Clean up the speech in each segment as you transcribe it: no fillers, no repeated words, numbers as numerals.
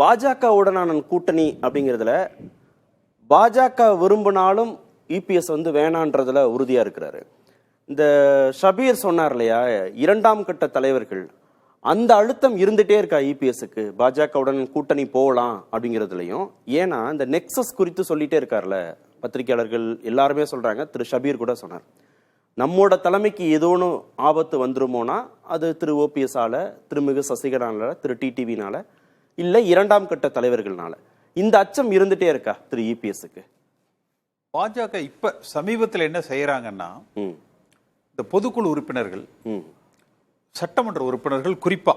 பாஜகவுடனான கூட்டணி அப்படிங்கிறதுல பாஜக விரும்பினாலும் இபிஎஸ் வந்து வேணான்றதுல உறுதியா இருக்கிறாரு. இந்த ஷபீர் சொன்னார் இல்லையா, இரண்டாம் கட்ட தலைவர்கள், அந்த அழுத்தம் இருந்துட்டே இருக்கா இபிஎஸ்க்கு பாஜகவுடன் கூட்டணி போகலாம் அப்படிங்கிறதுலையும். ஏன்னா இந்த நெக்ஸஸ் குறித்து சொல்லிட்டே இருக்கார்ல, பத்திரிகையாளர்கள் எல்லாருமே சொல்றாங்க, திரு ஷபீர் கூட சொன்னார், நம்மோட தலைமைக்கு ஏதோன்னு ஆபத்து வந்துருமோனா அது திரு ஓபிஎஸ் ஆல, திருமிகு சசிகலானால, திரு டிடிவினால, இல்ல இரண்டாம் கட்ட தலைவர்கள்னால. இந்த அச்சம் இருந்துட்டே இருக்கா திரு இபிஎஸ்க்கு? பாஜக இப்ப சமீபத்தில் என்ன செய்யறாங்கன்னா, இந்த பொதுக்குழு உறுப்பினர்கள், சட்டமன்ற உறுப்பினர்கள் குறிப்பா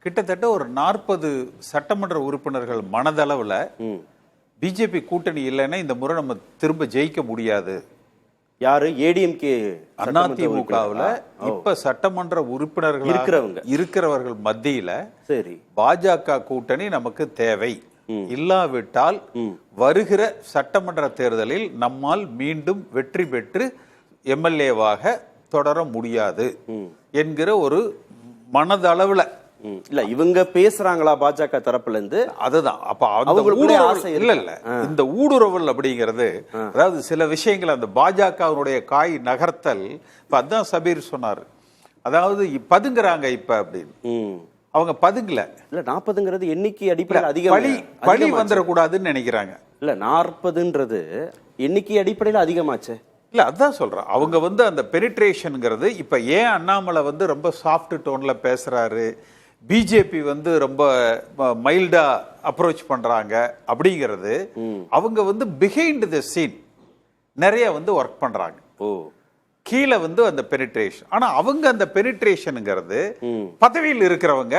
கிட்டத்தட்ட ஒரு 40 சட்டமன்ற உறுப்பினர்கள் மனதளவுல பிஜேபி கூட்டணி இல்லைன்னா இந்த முறை நம்ம திரும்ப ஜெயிக்க முடியாது. யாரு? ஏடிஎம்கே அதிமுகவுல இப்ப சட்டமன்ற உறுப்பினர்கள் இருக்கிறவர்கள் மத்தியில சரி பாஜக கூட்டணி நமக்கு தேவை, இல்லாவிட்டால் வருகிற சட்டமன்ற தேர்தலில் நம்மால் மீண்டும் வெற்றி பெற்று எம்எல்ஏவாக தொடர முடியாது என்கிற ஒரு மனதளவுல இல்ல இவங்க பேசுறாங்களா பாஜக தரப்புல இருந்து? அதுதான். அப்ப இல்ல இல்ல இந்த ஊடுருவல் அப்படிங்கிறது, அதாவது சில விஷயங்கள் அந்த பாஜகவுடைய காய் நகர்த்தல், இப்ப அதான் சபீர் சொன்னாரு, அதாவது பதுங்குறாங்க இப்ப அப்படின்னு. அவங்க பதுங்கல. இல்ல 40ங்கிறது எண்ணிக்கை அடிப்படையில் அதிகம், பழி வந்துடக்கூடாதுன்னு நினைக்கிறாங்க. இல்ல 40ன்றது எண்ணிக்கை அடிப்படையில் அதிகமாச்சு. இல்ல அதான் சொல்றேன், அவங்க வந்து அந்த பெனிட்ரேஷன்ங்கிறது இப்ப ஏன் அண்ணாமலை வந்து ரொம்ப சாஃப்ட் டோன்ல பேசுறாரு, பிஜேபி வந்து ரொம்ப மைல்டா அப்ரோச் பண்றாங்க அப்படிங்கிறது, அவங்க வந்து பிஹைண்ட் தி சீன் நிறைய வந்து ஒர்க் பண்றாங்க. கீழே வந்து அந்த பெனிட்ரேஷன். ஆனா அவங்க அந்த பெனிட்ரேஷனுங்கிறது பதவியில் இருக்கிறவங்க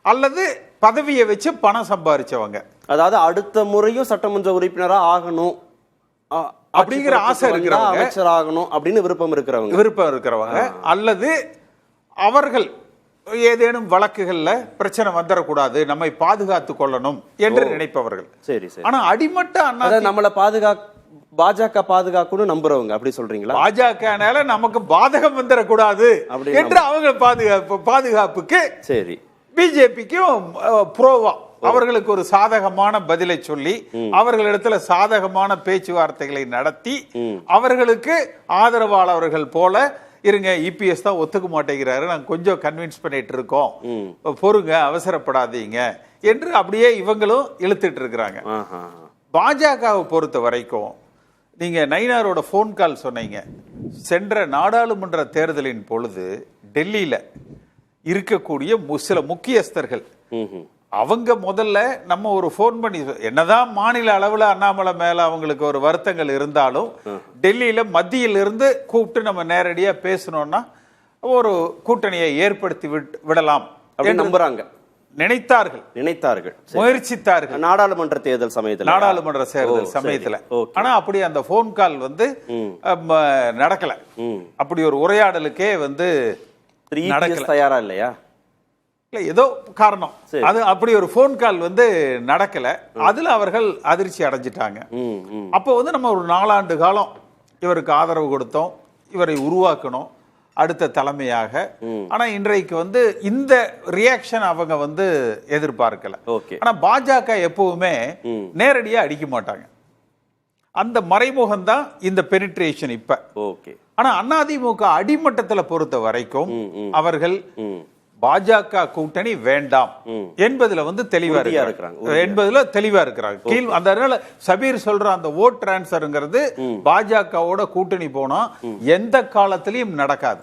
அல்லது பதவியை வச்சு பணம் சம்பாதிச்சவங்க, அதாவது அடுத்த முறையும் சட்டமன்ற உறுப்பினரா ஆகணும் அப்படிங்கிற ஆசை இருக்கிறவங்க, அமைச்சர் ஆகணும் அப்படின்னு விருப்பம் இருக்கிறவங்க, அல்லது அவர்கள் ஏதேனும் வழக்குகள்ல பிரச்சனை வந்துடக்கூடாது, நம்மை பாதுகாத்து கொள்ளணும் என்று நினைப்பவர்கள். சரி சரி. ஆனா அடிமட்ட நம்மள பாஜக பாதுகாக்கணும் நம்புறவங்க, அப்படி சொல்றீங்களா? பாஜகனால நமக்கு பாதகம் வந்துடக்கூடாது என்று அவங்க பாதுகாப்புக்கு சரி பிஜேபிக்கும் புரோவா அவர்களுக்கு ஒரு சாதகமான பதிலை சொல்லி அவர்களிடத்துல சாதகமான பேச்சுவார்த்தைகளை நடத்தி அவர்களுக்கு ஆதரவாளர்கள் போல இருங்க, இபிஎஸ் தான் ஒத்துக்க மாட்டேங்கிறாரு, நாங்க கொஞ்சம் கன்வின்ஸ் பண்ணிட்டு இருக்கோம், பொறுங்க, அவசரப்படாதீங்க என்று அப்படியே இவங்களும் இழுத்துட்டு இருக்கிறாங்க. பாஜகவை பொறுத்த வரைக்கும் நீங்க நயினாரோட போன் கால் சொன்னீங்க, சென்ற நாடாளுமன்ற தேர்தலின் பொழுது டெல்லியில இருக்கக்கூடிய சில முக்கியஸ்தர்கள் அவங்க முதல்ல நம்ம ஒரு போன் பண்ணி, என்னதான் மாநில அளவுல அண்ணாமலை மேல அவங்களுக்கு ஒரு வருத்தங்கள் இருந்தாலும் டெல்லியில மத்தியில இருந்து கூப்பிட்டு நம்ம நேரடியா பேசணும்னா ஒரு கூட்டணியை ஏற்படுத்தி விடலாம் அப்படின்னு நம்புறாங்க, நினைத்தார்கள், முயற்சித்தார்கள் நாடாளுமன்ற தேர்தல் சமயத்துல. ஆனா அப்படி அந்த போன் கால் வந்து நடக்கல, அப்படி ஒரு உரையாடலுக்கே வந்து தயாரா இல்லையா? ஏதோ காரணம், அது அப்படி ஒரு போன் கால் வந்து நடக்கல. அதுல அவர்கள் அதிர்ச்சி அடைஞ்சிட்டாங்க. அப்போ வந்து நம்ம ஒரு 4 ஆண்டு காலம் இவருக்கு ஆதரவு கொடுத்தோம், இவரை உருவாக்கணும் அடுத்த தலைமையாக. ஆனா இன்றைக்கு வந்து இந்த ரியாக்ஷன் அவங்க வந்து எதிர்பார்க்கல. ஆனா பாஜக எப்பவுமே நேரடியா அடிக்க மாட்டாங்க, அந்த மறைமுகம் தான் இந்த பெனிட்ரேஷன் இப்ப. ஆனா அதிமுக அடிமட்டத்துல பொறுத்த வரைக்கும் அவர்கள் பாஜக கூட்டணி வேண்டாம் என்பதுல வந்து தெளிவா இருக்கிறாங்க. கீழ் அதனால சபீர் சொல்ற அந்த ஓட் டிரான்ஸ்ஃபர்ங்கிறது பாஜகவோட கூட்டணி போனா எந்த காலத்திலையும் நடக்காது.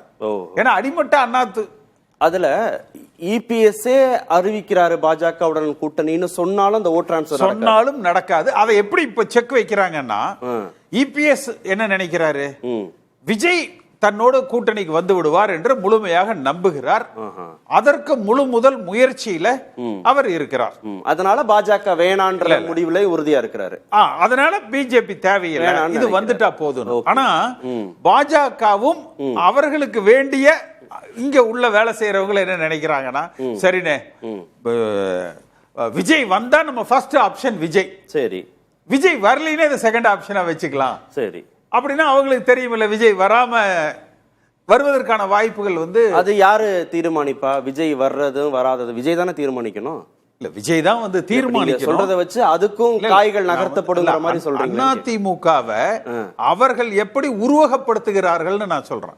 ஏன்னா அடிமட்ட அண்ணாத்து அதுல இபிஎஸ்ஏ அறிவிக்கிறாரு பாஜகவுடன் கூட்டணின்னு சொன்னாலும் அந்த ஓட் டிரான்ஸ்ஃபர் சொன்னாலும் நடக்காது. அதை எப்படி இப்ப செக் வைக்கிறாங்கன்னா, இபிஎஸ் என்ன நினைக்கிறாரு, விஜய் தன்னோட கூட்டணிக்கு வந்து விடுவார் என்று முழுமையாக நம்புகிறார். அதற்கு முதல் முயற்சியில அவர் இருக்கிறார். அதனால பாஜக வேணான்ற முடிவுல உறுதியா இருக்கிறாரு. அதனால பிஜேபி தேவையில்லை, இது வந்துட்டா போதும். ஆனா பாஜகவும் அவர்களுக்கு வேண்டிய இங்க உள்ள வேலை செய்யறவங்க என்ன நினைக்கிறாங்கன்னா, சரிண்ணே விஜய் வந்தா நம்ம ஃபர்ஸ்ட் ஆப்ஷன் விஜய், சரி விஜய் வரலினே இதை செகண்ட் ஆப்ஷனா வச்சுக்கலாம், சரி அப்படின்னா அவங்களுக்கு தெரியுமில்ல விஜய் வருவதற்கான வாய்ப்புகள் வந்து. அது யாரு தீர்மானிப்பா? விஜய் வர்றதும் வராதது விஜய் தானே தீர்மானிக்கணும். இல்ல விஜய் தான் வந்து தீர்மானிக்கணும். சொல்றதை வச்சு அதுக்கும் காய்கள் நகர்த்தப்படுங்கிற மாதிரி சொல்றீங்க. அதிமுகவை அவர்கள் எப்படி உருவகப்படுத்துகிறார்கள்னு நான் சொல்றேன்.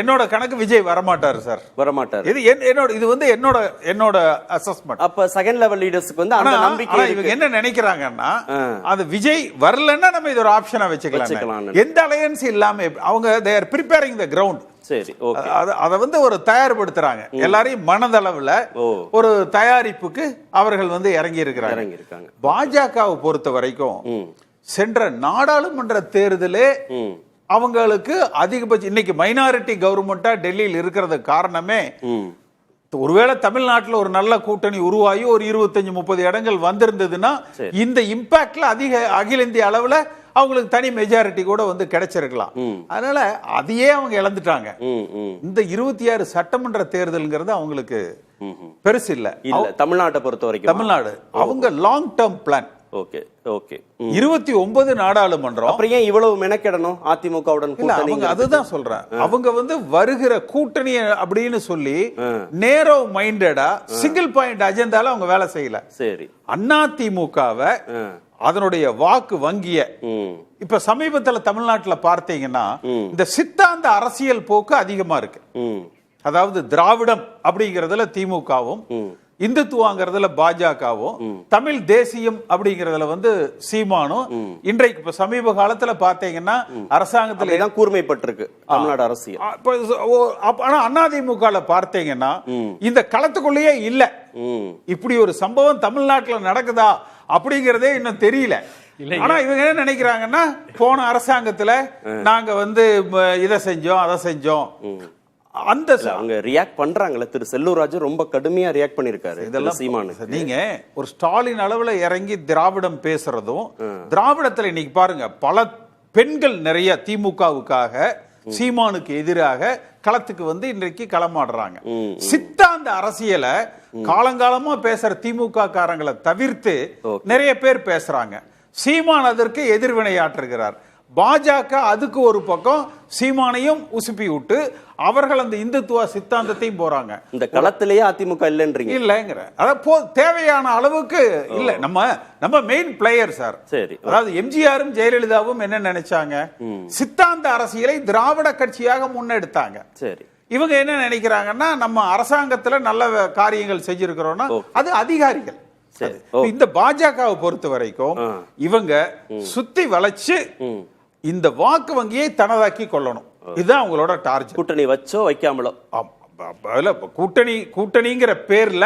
என்னோட கணக்கு விஜய் வரமாட்டாரு சார், வரமாட்டாரு. இது வந்து என்னோட அசஸ்மெண்ட். அப்ப செகண்ட் லெவல் லீடர்ஸ்க்கு வந்து அந்த நம்பிக்கை இவங்க என்ன நினைக்கிறாங்கன்னா, அது விஜய் வரலன்னா நம்ம இது ஒரு ஆப்ஷனா வச்சுக்கலாம். எந்த அலையன்ஸ் இல்லாம அவங்க they are preparing the ground. சரி, ஓகே. அத வந்து ஒரு தயார்படுத்துறாங்க. எல்லாரையும் மனதளவுல ஒரு தயாரிப்புக்கு அவர்கள் வந்து இறங்கி இருக்கிறாங்க. பாஜகவை பொறுத்த வரைக்கும் சென்ற நாடாளுமன்ற தேர்தலே அவங்களுக்கு அதிகபட்சம் இன்னைக்கு மைனாரிட்டி கவர்மெண்டா டெல்லியில் இருக்கிறது காரணமே, ஒருவேளை தமிழ்நாட்டில் ஒரு நல்ல கூட்டணி உருவாகி ஒரு 25-30 இடங்கள் வந்திருந்ததுன்னா இந்த இம்பாக்ட்ல அகில இந்திய அளவுல அவங்களுக்கு தனி மெஜாரிட்டி கூட வந்து கிடைச்சிருக்கலாம். அதனால அதையே அவங்க இழந்துட்டாங்க. இந்த 26 சட்டமன்ற தேர்தல்ங்கிறது அவங்களுக்கு பெருசு இல்ல. தமிழ்நாட்டை பொறுத்த வரைக்கும் தமிழ்நாடு அவங்க long term plan. Okay, okay. 29 நாடாளுமன்றம். அப்புறம் ஏன் இவ்வளவு மெனக்கெடணும் அதிமுகவுடன்? அதுதான் சொல்றேன். அவங்க வந்து வருகிற கூட்டணி அப்படின்னு சொல்லி நேரோ மைண்டடா சிங்கிள் பாயிண்ட் அஜெண்டால அவங்க வேலை செய்யல. சரி, அதிமுகவை அதனுடைய வாக்கு வங்கிய இப்ப சமீபத்துல தமிழ்நாட்டுல பார்த்தீங்கன்னா இந்த சித்தாந்த அரசியல் போக்கு அதிகமா இருக்கு. அதாவது திராவிடம் அப்படிங்கறதுல திமுகவும், இந்துத்துவாங்கிறதுல பாஜகவும், தமிழ் தேசியம் அப்படிங்கறதுல வந்து சீமானும் இன்றைக்கு இப்ப சமீப காலத்துல பாத்தீங்கன்னா அரசாங்கத்துல தான் கூர்மைப்பட்டிருக்கு தமிழ்நாடு அரசியல். ஆனா அதிமுக பார்த்தீங்கன்னா இந்த களத்துக்குள்ளேயே இல்ல. இப்படி ஒரு சம்பவம் தமிழ்நாட்டுல நடக்குதா அப்படிங்கறதே இன்னும் தெரியல. ஆனா இவங்க என்ன நினைக்கிறாங்கன்னா, போன அரசாங்கத்துல நாங்க வந்து இதை செஞ்சோம் அதை செஞ்சோம் அந்த அவங்க ரியாக்ட் பண்றாங்கல்ல. திரு செல்லூர் ராஜு ரொம்ப கடுமையா ரியாக்ட் பண்ணிருக்காரு இதெல்லாம் சீமானு. நீங்க ஒரு ஸ்டாலின் அளவுல இறங்கி திராவிடம் பேசுறதும், திராவிடத்துல இன்னைக்கு பாருங்க பல பெண்கள் நிறைய திமுகவுக்காக சீமானுக்கு எதிராக களத்துக்கு வந்து இன்றைக்கு களமாடுறாங்க. சித்தாந்த அரசியலை காலங்காலமா பேசுற திமுக காரங்களை தவிர்த்து நிறைய பேர் பேசுறாங்க. சீமான் அதற்கு எதிர்வினையாற்றுகிறார். பாஜக அதுக்கு ஒரு பக்கம் சீமானையும் உசுப்பி விட்டு அவர்கள் அந்த இந்துத்துவ சித்தாந்தத்தையும் போறாங்க. இந்த களத்திலேயே அதிமுக இல்லைன்றீங்க? இல்லங்கிற அதாவது தேவையான அளவுக்கு இல்ல. நம்ம மெயின் பிளேயர் சார். சரி, அதாவது எம்ஜிஆரும் ஜெயலலிதாவும் என்ன நினைச்சாங்க, சித்தாந்த அரசியலை திராவிட கட்சியாக முன்னெடுத்தாங்க. சரி, இவங்க என்ன நினைக்கிறாங்கன்னா, நம்ம அரசாங்கத்துல நல்ல காரியங்கள் செஞ்சிருக்கிறோம்னா அது அதிகாரிகள். இந்த பாஜகவை பொறுத்த வரைக்கும் இவங்க சுத்தி வளைச்சு இந்த வாக்கு வங்கியை தனதாக்கி கொள்ளணும். இதுதான் அவங்களோட டார்கெட். கூட்டணி வச்சோ வைக்காமலோ கூட்டணிங்கிற பேர்ல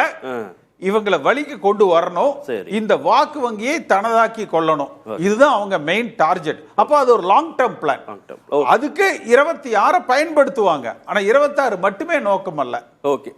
இவங்களை வழிக்கு கொண்டு வரணும். இந்த வாக்கு வங்கியை தனதாக்கி கொள்ளணும். இதுதான் அவங்க மெயின் டார்கெட். அப்ப அது ஒரு லாங் டேர்ம் பிளான். அதுக்கு 26 பயன்படுத்துவாங்க. ஆனா 26 மட்டுமே நோக்கம் அல்ல. ஓகே.